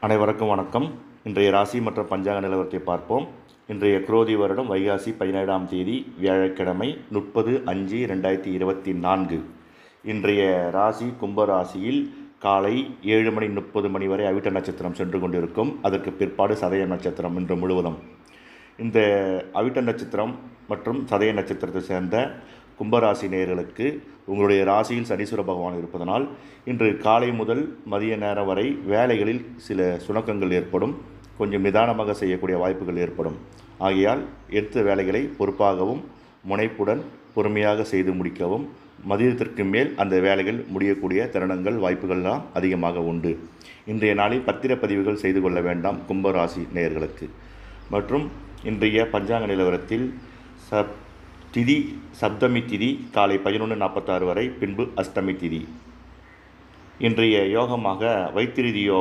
அனைவருக்கும் வணக்கம். இன்றைய ராசி மற்றும் பஞ்சாங்க நிலவரத்தை பார்ப்போம். இன்றைய குரோதி வருடம் வைகாசி 17ஆம் தேதி வியாழக்கிழமை 30/5/2024. இன்றைய ராசி கும்பராசியில் காலை 7:30 வரை அவிட்ட நட்சத்திரம் சென்று கொண்டிருக்கும். அதற்கு பிற்பாடு சதய நட்சத்திரம் இன்று முழுவதும். இந்த அவிட்ட நட்சத்திரம் மற்றும் சதய நட்சத்திரத்தை சேர்ந்த கும்பராசி நேயர்களுக்கு உங்களுடைய ராசியில் சனீஸ்வர பகவான் இருப்பதனால் இன்று காலை முதல் மதிய நேரம் வரை வேலைகளில் சில சுணக்கங்கள் ஏற்படும். கொஞ்சம் நிதானமாக செய்யக்கூடிய வாய்ப்புகள் ஏற்படும். ஆகையால் எடுத்த வேலைகளை பொறுப்பாகவும் முனைப்புடன் பொறுமையாக செய்து முடிக்கவும். மதியத்திற்கு மேல் அந்த வேலைகள் முடியக்கூடிய தருணங்கள் வாய்ப்புகள்லாம் அதிகமாக உண்டு. இன்றைய நாளில் பத்திரப்பதிவுகள் செய்து கொள்ள வேண்டாம் கும்பராசி நேயர்களுக்கு. மற்றும் இன்றைய பஞ்சாங்க நிலவரத்தில் திதி சப்தமி திதி காலை 11:46 வரை, பின்பு அஷ்டமி திதி. இன்றைய யோகமாக வைத்திருதி யோகம்